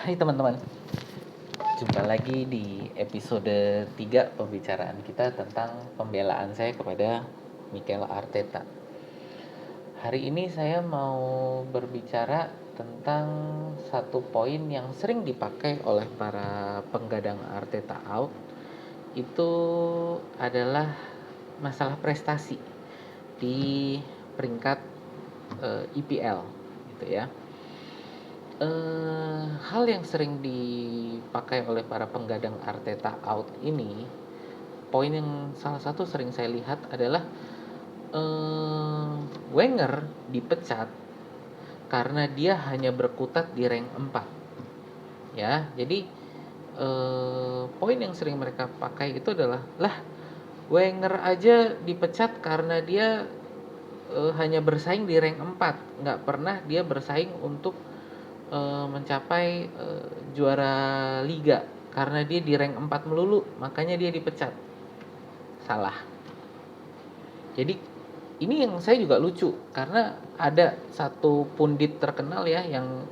Hai teman-teman, jumpa lagi di episode 3 pembicaraan kita tentang pembelaan saya kepada Mikel Arteta. Hari ini saya mau berbicara tentang satu poin yang sering dipakai oleh para penggadang Arteta out. Itu adalah masalah prestasi di peringkat EPL gitu ya. Hal yang sering dipakai oleh para penggadang Arteta out ini, poin yang salah satu sering saya lihat adalah Wenger dipecat karena dia hanya berkutat di rank 4. Ya, jadi poin yang sering mereka pakai itu adalah Wenger aja dipecat karena dia hanya bersaing di rank 4, nggak pernah dia bersaing untuk mencapai juara liga karena dia di rank 4 melulu, makanya dia dipecat. Salah. Jadi ini yang saya juga lucu karena ada satu pundit terkenal ya yang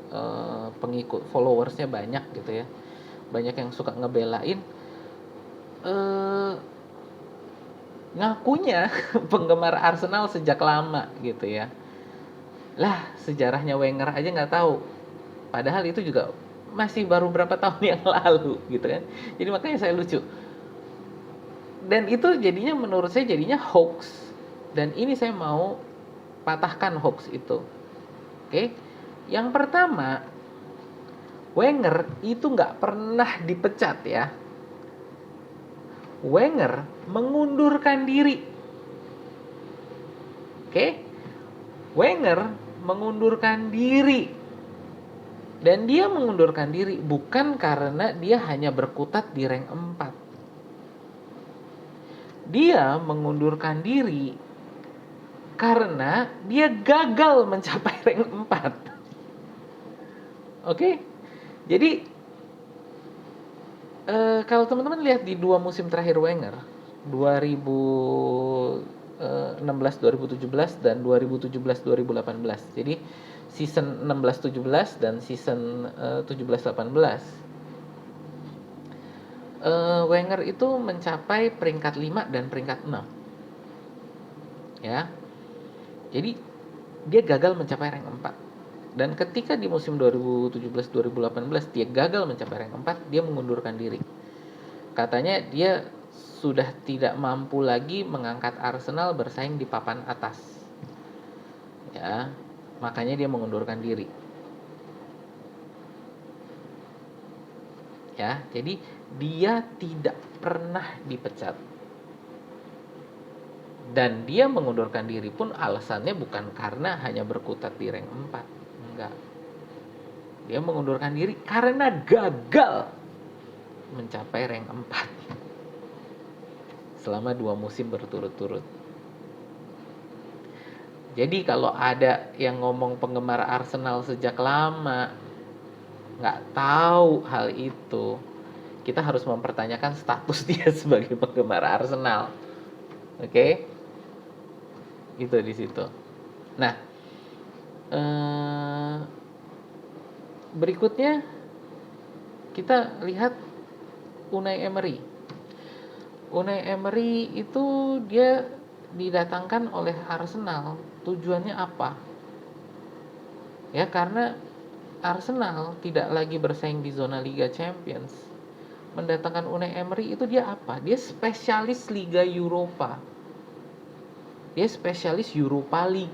pengikut followersnya banyak gitu ya, banyak yang suka ngebelain, ngakunya penggemar Arsenal sejak lama gitu ya. Sejarahnya Wenger aja nggak tahu. Padahal itu juga masih baru berapa tahun yang lalu gitu kan. Jadi makanya saya lucu. Dan itu jadinya menurut saya jadinya hoax. Dan ini saya mau patahkan hoax itu. Oke. Yang pertama, Wenger itu nggak pernah dipecat ya. Wenger mengundurkan diri. Oke. Wenger mengundurkan diri. Dan dia mengundurkan diri bukan karena dia hanya berkutat di rank 4. Dia mengundurkan diri karena dia gagal mencapai rank 4. Oke? Jadi kalau teman-teman lihat di 2 musim terakhir Wenger, 2016-2017 dan 2017-2018. Jadi season 16-17 dan season 17-18, Wenger itu mencapai peringkat 5 dan peringkat 6. Ya. Jadi dia gagal mencapai rank 4. Dan ketika di musim 2017-2018 dia gagal mencapai rank 4, dia mengundurkan diri. Katanya dia sudah tidak mampu lagi mengangkat Arsenal bersaing di papan atas. Ya, makanya dia mengundurkan diri. Ya, jadi dia tidak pernah dipecat. Dan dia mengundurkan diri pun alasannya bukan karena hanya berkutat di rank 4. Enggak. Dia mengundurkan diri karena gagal mencapai rank 4 selama 2 musim berturut-turut. Jadi kalau ada yang ngomong penggemar Arsenal sejak lama nggak tahu hal itu, kita harus mempertanyakan status dia sebagai penggemar Arsenal. Oke? Itu di situ. Nah, berikutnya kita lihat Unai Emery. Unai Emery itu dia didatangkan oleh Arsenal. Tujuannya apa? Ya, karena Arsenal tidak lagi bersaing di zona Liga Champions. Mendatangkan Unai Emery itu dia apa? Dia spesialis Liga Eropa. Dia spesialis Europa League.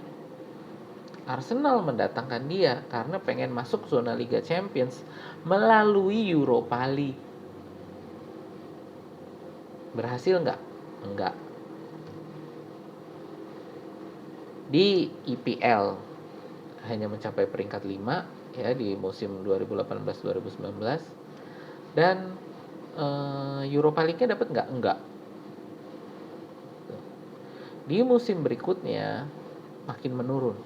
Arsenal mendatangkan dia karena pengen masuk zona Liga Champions melalui Europa League. Berhasil nggak? Enggak. Di EPL hanya mencapai peringkat 5 ya di musim 2018-2019. Dan Europa League-nya dapat nggak? Enggak. Di musim berikutnya makin menurun.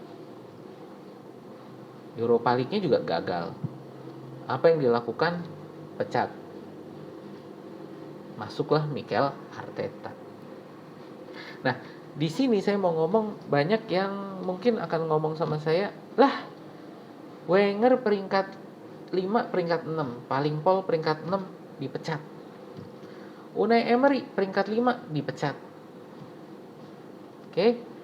Europa League-nya juga gagal. Apa yang dilakukan? Pecat. Masuklah Mikel Arteta. Nah, di sini saya mau ngomong, banyak yang mungkin akan ngomong sama saya, Wenger peringkat 5 peringkat 6, paling pol peringkat 6 dipecat. Unai Emery peringkat 5 dipecat. Oke.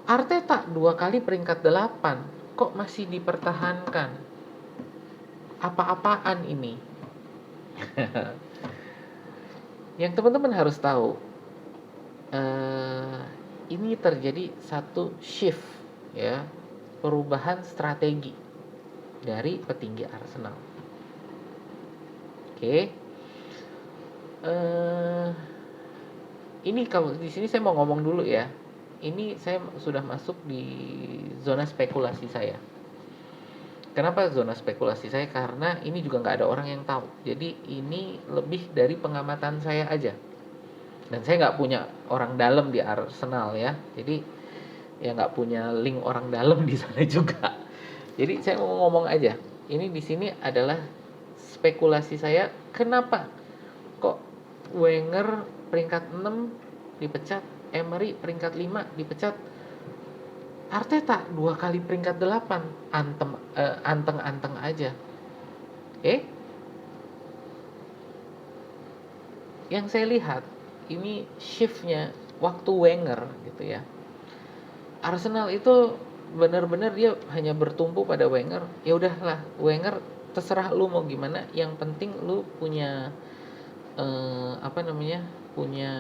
Arteta 2 kali peringkat 8 kok masih dipertahankan. Apa-apaan ini? Yang teman-teman harus tahu, ini terjadi satu shift, ya, perubahan strategi dari petinggi Arsenal. Oke. Ini kalau di sini saya mau ngomong dulu ya. Ini saya sudah masuk di zona spekulasi saya. Kenapa zona spekulasi saya? Karena ini juga nggak ada orang yang tahu. Jadi ini lebih dari pengamatan saya aja. Dan saya nggak punya orang dalam di Arsenal ya. Jadi ya nggak punya link orang dalam di sana juga. Jadi saya mau ngomong aja. Ini di sini adalah spekulasi saya. Kenapa kok Wenger peringkat 6 dipecat, Emery peringkat 5 dipecat, Arteta 2 kali peringkat 8, anteng-anteng aja. Yang saya lihat ini shiftnya waktu Wenger gitu ya. Arsenal itu benar-benar dia hanya bertumpu pada Wenger. Ya udahlah, Wenger terserah lu mau gimana, yang penting lu punya punya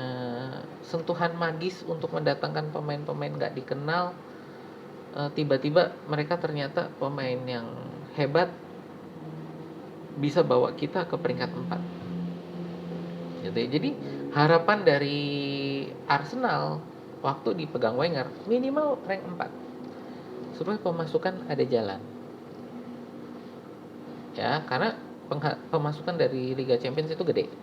sentuhan magis untuk mendatangkan pemain-pemain nggak dikenal. Tiba-tiba mereka ternyata pemain yang hebat, bisa bawa kita ke peringkat 4 gitu ya. Jadi harapan dari Arsenal waktu dipegang Wenger minimal rank 4 supaya pemasukan ada jalan ya, karena pemasukan dari Liga Champions itu gede.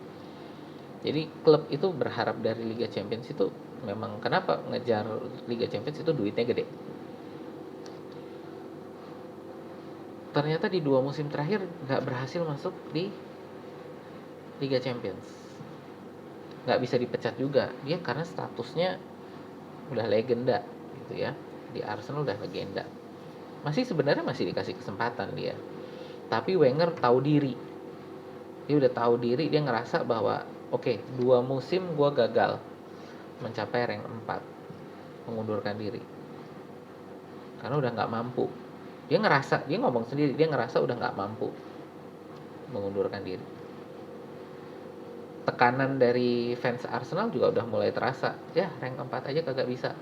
Jadi klub itu berharap dari Liga Champions itu, memang kenapa ngejar Liga Champions itu duitnya gede. Ternyata di 2 musim terakhir nggak berhasil masuk di Liga Champions. Nggak bisa dipecat juga dia karena statusnya udah legenda gitu ya. Di Arsenal udah legenda. Sebenarnya masih dikasih kesempatan dia. Tapi Wenger tahu diri. Dia udah tahu diri, dia ngerasa bahwa oke, 2 musim gue gagal mencapai rank 4, mengundurkan diri karena udah nggak mampu. Dia ngomong sendiri, dia ngerasa udah nggak mampu, mengundurkan diri. Tekanan dari fans Arsenal juga udah mulai terasa. Ya rank 4 aja kagak bisa,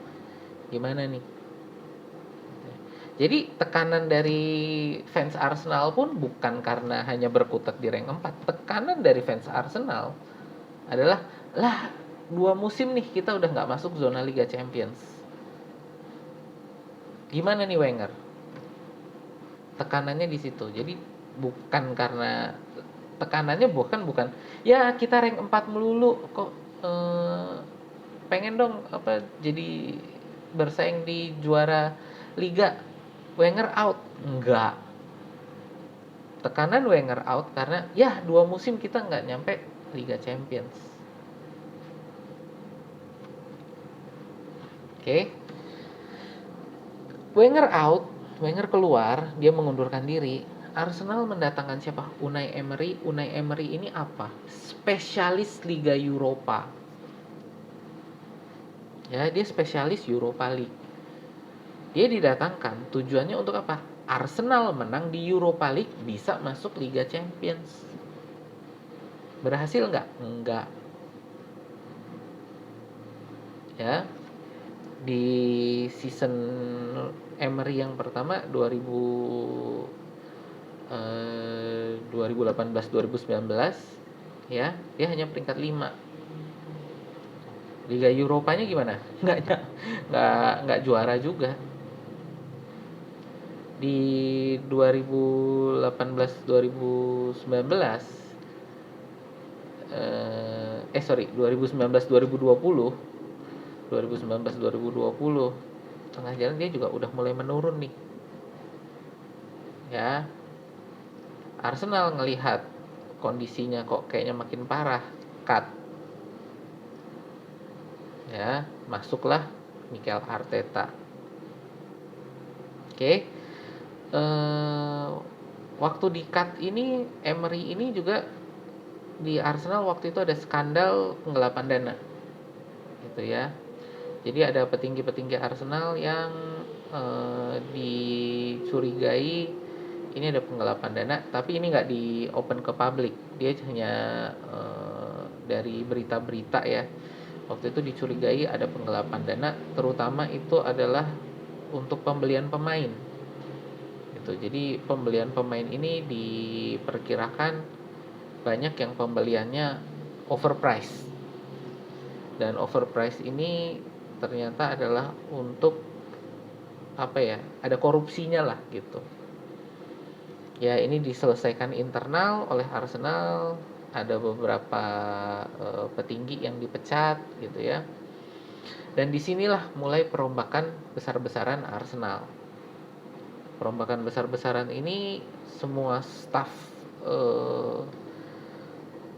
gimana nih. Jadi tekanan dari fans Arsenal pun bukan karena hanya berkutat di rank 4. Tekanan dari fans Arsenal adalah, 2 musim nih kita udah nggak masuk zona Liga Champions. Gimana nih Wenger? Tekanannya di situ. Jadi bukan karena tekanannya bukan ya kita rank 4 melulu kok, pengen dong jadi bersaing di juara liga. Wenger out. Enggak. Tekanan Wenger out karena 2 musim kita nggak nyampe Liga Champions. Oke. Wenger out, Wenger keluar, dia mengundurkan diri. Arsenal mendatangkan siapa? Unai Emery. Unai Emery ini apa? Spesialis Liga Eropa. Ya, dia spesialis Europa League. Dia didatangkan tujuannya untuk apa? Arsenal menang di Europa League, bisa masuk Liga Champions. Berhasil nggak? Enggak. Ya, di season Emery yang pertama 2018-2019 ya, dia hanya peringkat 5. Liga Eropanya gimana? Nggak juara juga. Di 2018-2019 2019-2020 tengah jalan dia juga udah mulai menurun nih ya. Arsenal ngelihat kondisinya kok kayaknya makin parah, cut ya, masuklah Mikel Arteta. Oke. Waktu di cut ini, Emery ini juga di Arsenal waktu itu ada skandal penggelapan dana, gitu ya. Jadi ada petinggi-petinggi Arsenal yang dicurigai ini ada penggelapan dana, tapi ini nggak di open ke publik, dia hanya dari berita-berita ya. Waktu itu dicurigai ada penggelapan dana, terutama itu adalah untuk pembelian pemain. Gitu. Jadi pembelian pemain ini diperkirakan banyak yang pembeliannya overpriced. Dan overpriced ini ternyata adalah untuk apa ya? Ada korupsinya lah gitu. Ya ini diselesaikan internal oleh Arsenal, ada beberapa petinggi yang dipecat gitu ya. Dan disinilah mulai perombakan besar-besaran Arsenal. Perombakan besar-besaran ini semua staff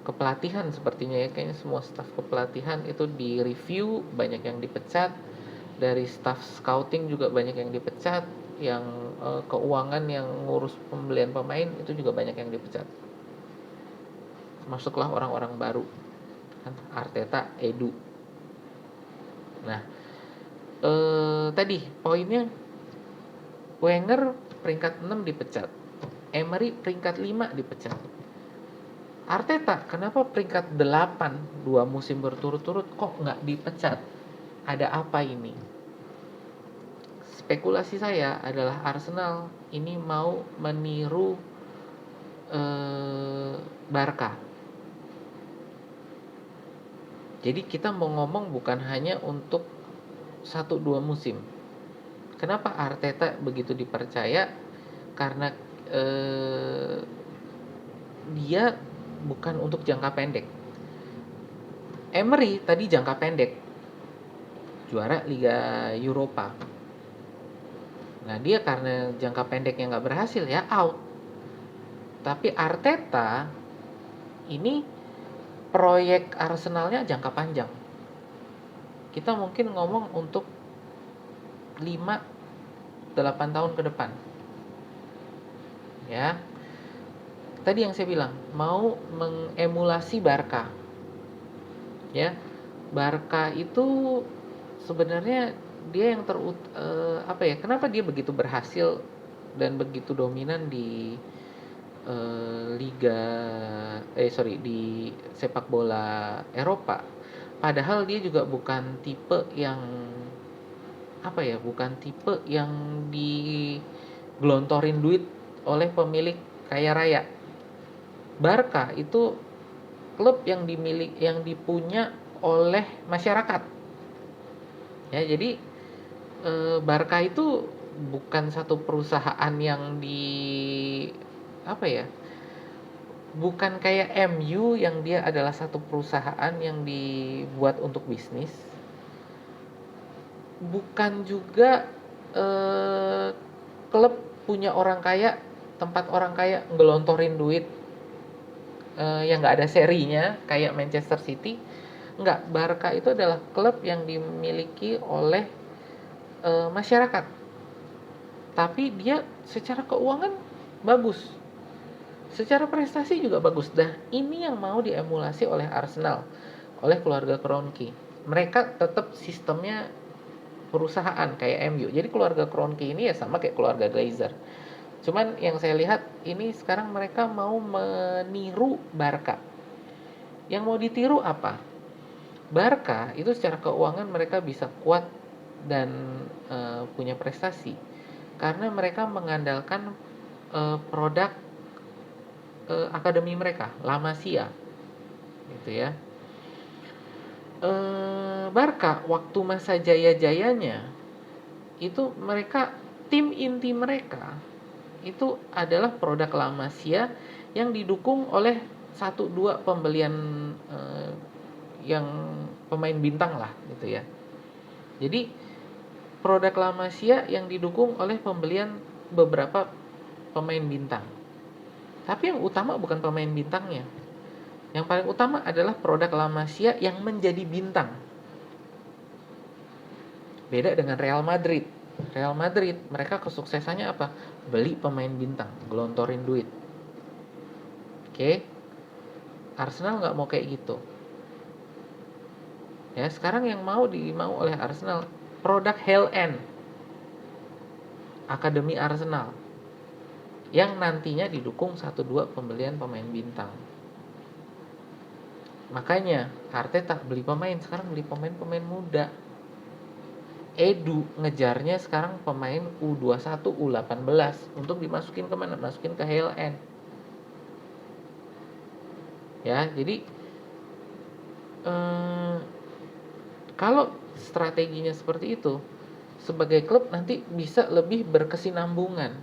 kepelatihan sepertinya ya, kayaknya semua staff kepelatihan itu direview, banyak yang dipecat. Dari staff scouting juga banyak yang dipecat, yang keuangan yang ngurus pembelian pemain itu juga banyak yang dipecat. Masuklah orang-orang baru kan, Arteta, Edu. Nah, tadi poinnya Wenger peringkat 6 dipecat, Emery peringkat 5 dipecat. Arteta kenapa peringkat 8 2 musim berturut-turut kok nggak dipecat? Ada apa ini? Spekulasi saya adalah Arsenal ini mau meniru Barca. Jadi kita mau ngomong bukan hanya untuk 1-2 musim. Kenapa Arteta begitu dipercaya? Karena dia bukan untuk jangka pendek. Emery tadi jangka pendek, juara Liga Eropa. Nah dia karena jangka pendeknya nggak berhasil ya out. Tapi Arteta ini proyek Arsenalnya jangka panjang. Kita mungkin ngomong untuk 5-8 tahun ke depan. Ya. Tadi yang saya bilang, mau mengemulasi Barca. Ya. Barca itu sebenarnya dia yang kenapa dia begitu berhasil dan begitu dominan di di sepak bola Eropa. Padahal dia juga bukan tipe yang bukan tipe yang digelontorin duit oleh pemilik kaya raya. Barca itu klub yang dipunya oleh masyarakat. Ya, jadi Barca itu bukan satu perusahaan yang bukan kayak MU yang dia adalah satu perusahaan yang dibuat untuk bisnis. Bukan juga klub punya orang kaya, tempat orang kaya ngelontorin duit yang nggak ada serinya kayak Manchester City. Enggak, Barca itu adalah klub yang dimiliki oleh masyarakat. Tapi dia secara keuangan bagus, secara prestasi juga bagus. Nah ini yang mau diemulasi oleh Arsenal, oleh keluarga Kroenke. Mereka tetap sistemnya perusahaan kayak MU. Jadi keluarga Kroenke ini ya sama kayak keluarga Glazer. Cuman yang saya lihat ini sekarang mereka mau meniru Barca. Yang mau ditiru apa? Barca itu secara keuangan mereka bisa kuat dan punya prestasi karena mereka mengandalkan produk akademi mereka, La Masia, gitu ya. Barca waktu masa jaya-jayanya itu mereka tim inti mereka itu adalah produk La Masia yang didukung oleh 1-2 pembelian yang pemain bintang lah gitu ya. Jadi produk La Masia yang didukung oleh pembelian beberapa pemain bintang. Tapi yang utama bukan pemain bintangnya. Yang paling utama adalah produk La Masia yang menjadi bintang. Beda dengan Real Madrid. Real Madrid, mereka kesuksesannya apa? Beli pemain bintang, gelontorin duit. Oke, Arsenal nggak mau kayak gitu. Ya, sekarang yang dimau oleh Arsenal produk Hell End, Akademi Arsenal, yang nantinya didukung 1-2 pembelian pemain bintang. Makanya Arteta beli pemain, sekarang beli pemain muda. Edu ngejarnya sekarang pemain U21, U18 untuk dimasukin ke mana? Masukin ke HLN. Ya, jadi kalau strateginya seperti itu, sebagai klub nanti bisa lebih berkesinambungan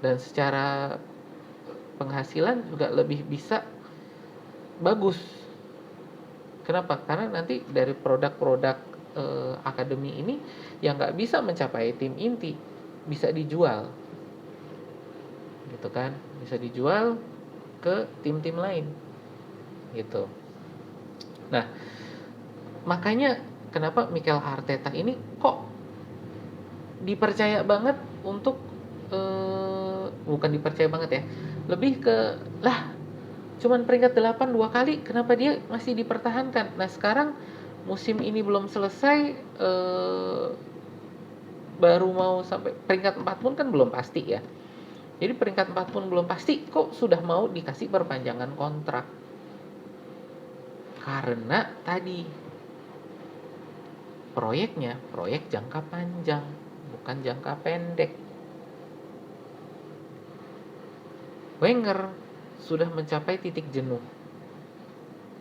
dan secara penghasilan juga lebih bisa bagus. Kenapa? Karena nanti dari produk-produk akademi ini yang nggak bisa mencapai tim inti bisa dijual, gitu kan? Bisa dijual ke tim-tim lain, gitu. Nah, makanya kenapa Mikel Arteta ini kok dipercaya banget untuk bukan dipercaya banget ya, lebih ke lah cuman peringkat 8 2 kali, kenapa dia masih dipertahankan? Nah, sekarang musim ini belum selesai, baru mau sampai peringkat 4 pun kan belum pasti ya. Jadi peringkat 4 pun belum pasti, kok sudah mau dikasih perpanjangan kontrak? Karena tadi proyeknya proyek jangka panjang, bukan jangka pendek. Wenger sudah mencapai titik jenuh.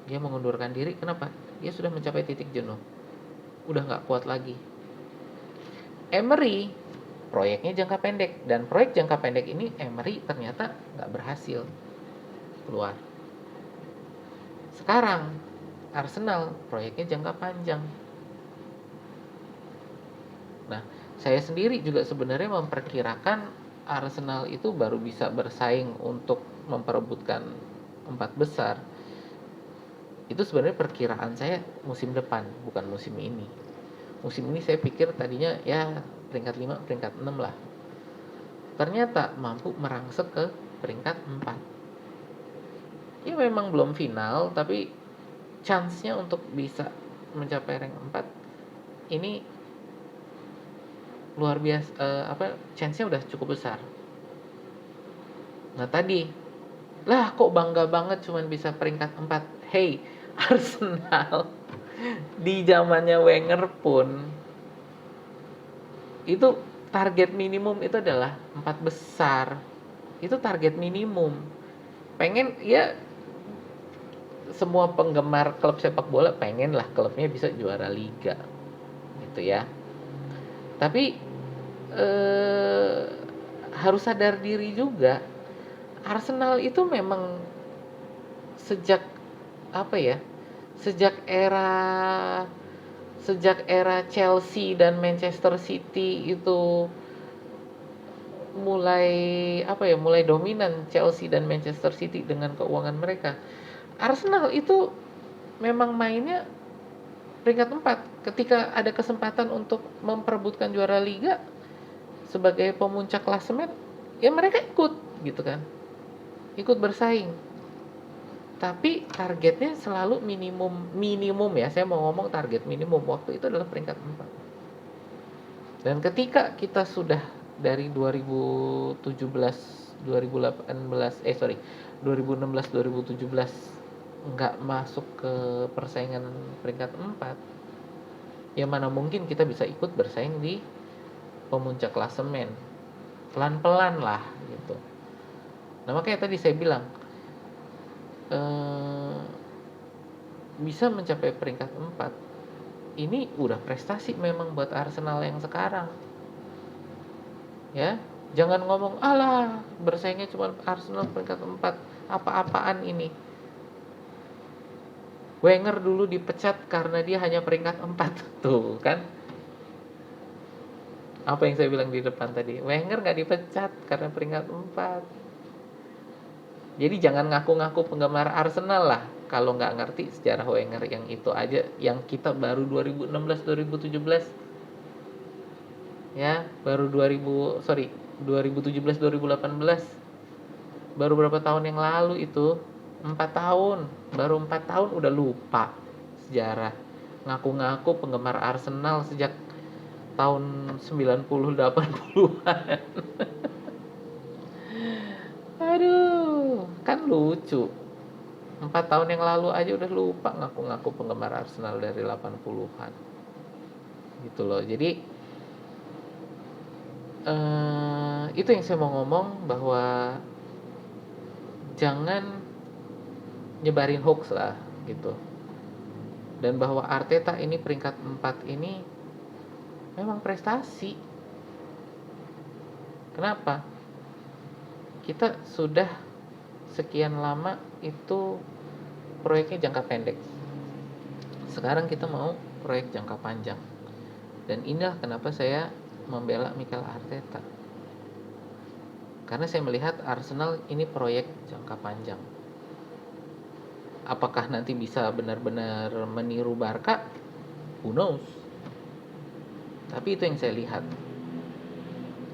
Dia mengundurkan diri, kenapa? Dia sudah mencapai titik jenuh. Udah nggak kuat lagi. Emery proyeknya jangka pendek, dan proyek jangka pendek ini Emery ternyata nggak berhasil keluar. Sekarang Arsenal proyeknya jangka panjang. Nah, saya sendiri juga sebenarnya memperkirakan Arsenal itu baru bisa bersaing untuk memperebutkan 4 besar. Itu sebenarnya perkiraan saya musim depan, bukan musim ini. Musim ini saya pikir tadinya ya peringkat 5, peringkat 6 lah. Ternyata mampu merangsek ke peringkat 4. Ya memang belum final, tapi chance-nya untuk bisa mencapai rank 4 ini luar biasa, chance-nya udah cukup besar. Nah, tadi lah kok bangga banget cuman bisa peringkat 4. Hey, Arsenal di zamannya Wenger pun itu target minimum itu adalah 4 besar. Itu target minimum. Pengen ya, semua penggemar klub sepak bola pengen lah klubnya bisa juara liga, gitu ya. Tapi harus sadar diri juga, Arsenal itu memang sejak apa ya? Sejak era Chelsea dan Manchester City itu mulai dominan Chelsea dan Manchester City dengan keuangan mereka. Arsenal itu memang mainnya peringkat 4. Ketika ada kesempatan untuk memperebutkan juara liga sebagai pemuncak klasemen, ya mereka ikut, gitu kan. Ikut bersaing. Tapi targetnya selalu minimum ya. Saya mau ngomong target minimum waktu itu adalah peringkat 4. Dan ketika kita sudah dari 2017 2016 nggak masuk ke persaingan peringkat 4, ya mana mungkin kita bisa ikut bersaing di pemuncak klasemen. Pelan-pelan lah gitu. Nah, makanya tadi saya bilang bisa mencapai peringkat 4 ini udah prestasi memang buat Arsenal yang sekarang. Ya, jangan ngomong alah bersaingnya cuma Arsenal peringkat 4, apa-apaan ini. Wenger dulu dipecat karena dia hanya peringkat 4. Tuh kan, apa yang saya bilang di depan tadi, Wenger gak dipecat karena peringkat 4. Jadi jangan ngaku-ngaku penggemar Arsenal lah kalau nggak ngerti sejarah Wenger yang itu aja, yang kita baru 2016-2017 ya, baru 2017 2018, baru berapa tahun yang lalu itu, 4 tahun, baru 4 tahun udah lupa sejarah, ngaku-ngaku penggemar Arsenal sejak tahun 90 80-an. Aduh, kan lucu. 4 tahun yang lalu aja udah lupa ngaku-ngaku penggemar Arsenal dari 80-an. Gitu loh. Jadi itu yang saya mau ngomong, bahwa jangan nyebarin hoax lah gitu. Dan bahwa Arteta ini peringkat 4 ini memang prestasi. Kenapa? Kita sudah sekian lama itu proyeknya jangka pendek. Sekarang kita mau proyek jangka panjang. Dan inilah kenapa saya membela Mikel Arteta. Karena saya melihat Arsenal ini proyek jangka panjang. Apakah nanti bisa benar-benar meniru Barca? Who knows? Tapi itu yang saya lihat.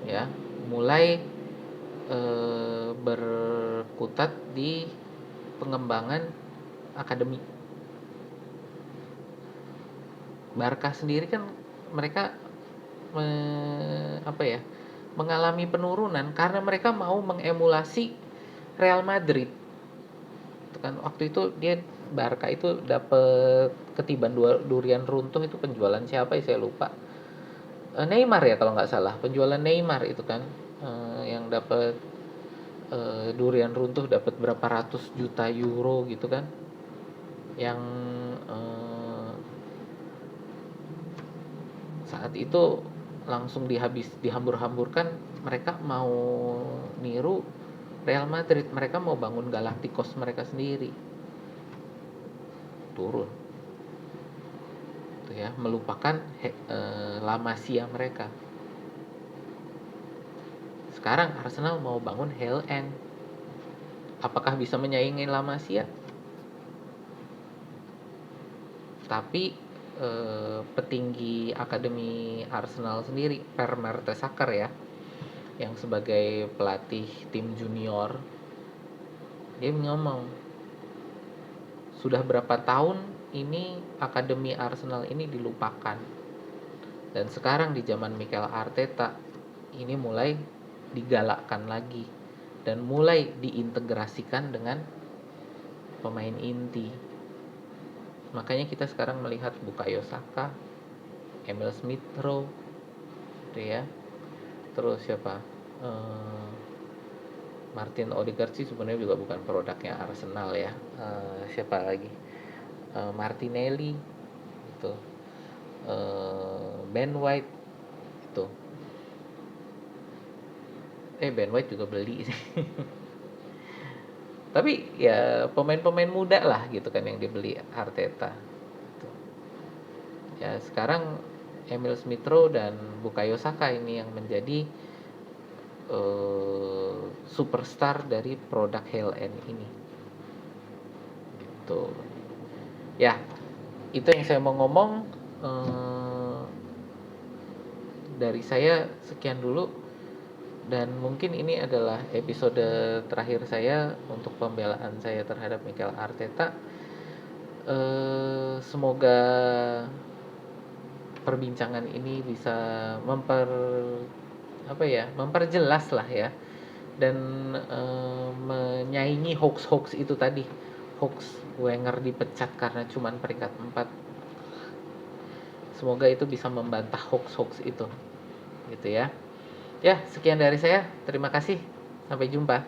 Ya, mulai berkutat di pengembangan akademi. Barca sendiri kan mereka mengalami penurunan karena mereka mau mengemulasi Real Madrid. Itu kan waktu itu dia Barca itu dapat ketiban durian runtuh, itu penjualan siapa ya saya lupa. Neymar ya kalau nggak salah, penjualan Neymar itu kan, yang dapat durian runtuh dapat berapa ratus juta euro gitu kan, yang saat itu langsung dihambur-hamburkan. Mereka mau niru Real Madrid, mereka mau bangun Galacticos mereka sendiri, turun tuh ya, melupakan La Masia mereka. Sekarang Arsenal mau bangun Hell End, apakah bisa menyaingi La Masia? Tapi petinggi akademi Arsenal sendiri, Per Mertesacker ya, yang sebagai pelatih tim junior, dia ngomong, sudah berapa tahun ini akademi Arsenal ini dilupakan, dan sekarang di zaman Mikel Arteta ini mulai digalakkan lagi dan mulai diintegrasikan dengan pemain inti. Makanya kita sekarang melihat Bukayo Saka, Emil Smith Rowe, gitu ya. Terus siapa? Martin Odegaard sih sebenarnya juga bukan produknya Arsenal ya. Siapa lagi? Martinelli, itu. Ben White, itu. Ben White juga beli sih. Tapi ya pemain-pemain muda lah gitu kan yang dibeli Arteta. Ya sekarang Emil Smith Rowe dan Bukayo Saka ini yang menjadi superstar dari produk Hell End ini. Gitu. Ya, itu yang saya mau ngomong. Dari saya sekian dulu, dan mungkin ini adalah episode terakhir saya untuk pembelaan saya terhadap Mikel Arteta. Semoga perbincangan ini bisa memperjelas lah ya, dan menyaingi hoax-hoax itu tadi, hoax Wenger dipecat karena cuman peringkat 4. Semoga itu bisa membantah hoax-hoax itu, gitu ya. Ya, sekian dari saya. Terima kasih. Sampai jumpa.